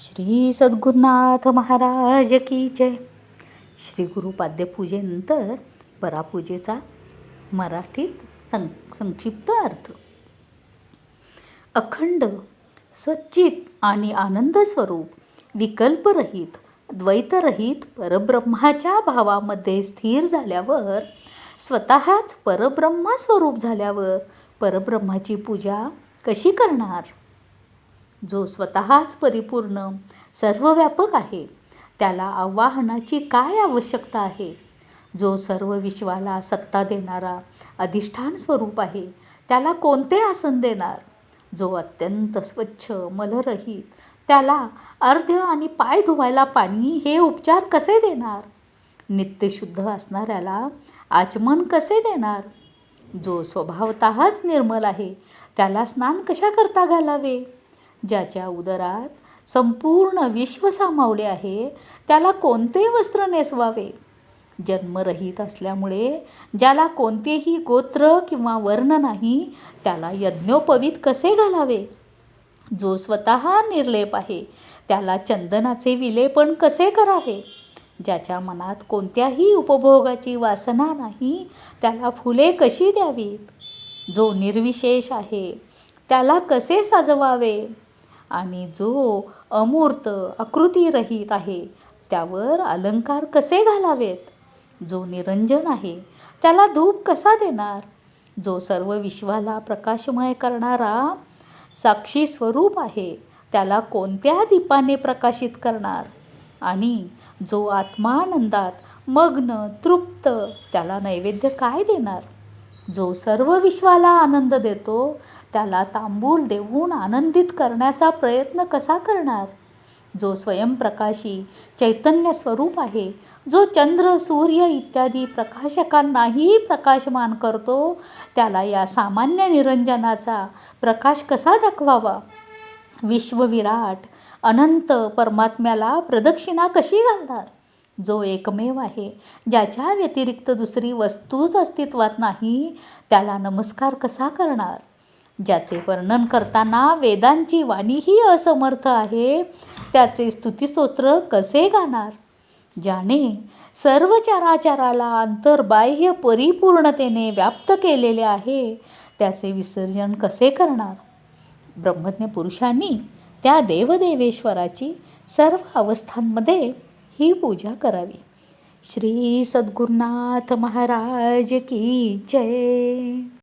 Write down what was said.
श्री सद्गुरुनाथ महाराज की जय. श्री गुरुपाद्यपूजेनंतर परापूजेचा मराठीत संक्षिप्त अर्थ. अखंड सच्चित आणि आनंद स्वरूप, विकल्परहित, द्वैतरहित परब्रह्माच्या भावामध्ये स्थिर झाल्यावर, स्वतःच परब्रह्मा स्वरूप झाल्यावर परब्रह्माची पूजा कशी करणार? जो स्वतःच परिपूर्ण सर्वव्यापक आहे, त्याला आवाहनाची काय आवश्यकता आहे? जो सर्व विश्वाला सत्ता देणारा अधिष्ठान स्वरूप आहे, त्याला कोणते आसन देणार? जो अत्यंत स्वच्छ मलरहित, त्याला अर्ध्य आणि पाय धुवायला पाणी हे उपचार कसे देणार? नित्यशुद्ध असणाऱ्याला आचमन कसे देणार? जो स्वभावतःच निर्मल आहे, त्याला स्नान कशा करता घालावे? ज्याच्या उदरात संपूर्ण विश्व सामावले आहे, त्याला कोणते वस्त्र नेसवावे? जन्मरहित असल्यामुळे ज्याला कोणतेही गोत्र किंवा वर्ण नाही, त्याला यज्ञोपवीत कसे घालावे? जो स्वतः निर्लेप आहे, त्याला चंदनाचे विलेपन कसे करावे? ज्याच्या मनात कोणत्याही उपभोगाची वासना नाही, त्याला फुले कशी द्यावीत? जो निर्विशेष आहे, त्याला कसे सजवावे? आणि जो अमूर्त आकृतीरहित आहे, त्यावर अलंकार कसे घालावेत? जो निरंजन आहे, त्याला धूप कसा देणार? जो सर्व विश्वाला प्रकाशमय करणारा साक्षी स्वरूप आहे, त्याला कोणत्या दीपाने प्रकाशित करणार? आणि जो आत्मानंदात मग्न तृप्त, त्याला नैवेद्य काय देणार? जो सर्व विश्वाला आनंद देतो, त्याला तांबूल देऊन आनंदित करण्याचा प्रयत्न कसा करणार? जो स्वयंप्रकाशी चैतन्य स्वरूप आहे, जो चंद्र सूर्य इत्यादी प्रकाशकांनाही प्रकाशमान करतो, त्याला या सामान्य निरंजनाचा प्रकाश कसा दाखवावा? विश्वविराट अनंत परमात्म्याला प्रदक्षिणा कशी घालणार? जो एकमेव आहे, ज्याच्या व्यतिरिक्त दुसरी वस्तूच अस्तित्वात नाही, त्याला नमस्कार कसा करणार? ज्याचे वर्णन करताना वेदांची वाणीही असमर्थ आहे, त्याचे स्तुतिस्तोत्र कसे गाणार? ज्याने सर्व चराचराला अंतर्बाह्य परिपूर्णतेने व्याप्त केलेले आहे, त्याचे विसर्जन कसे करणार? ब्रह्मज्ञ पुरुषांनी त्या देवदेवेश्वराची सर्व अवस्थांमध्ये ही पूजा करावी. श्री सद्गुरुनाथ महाराज की जय.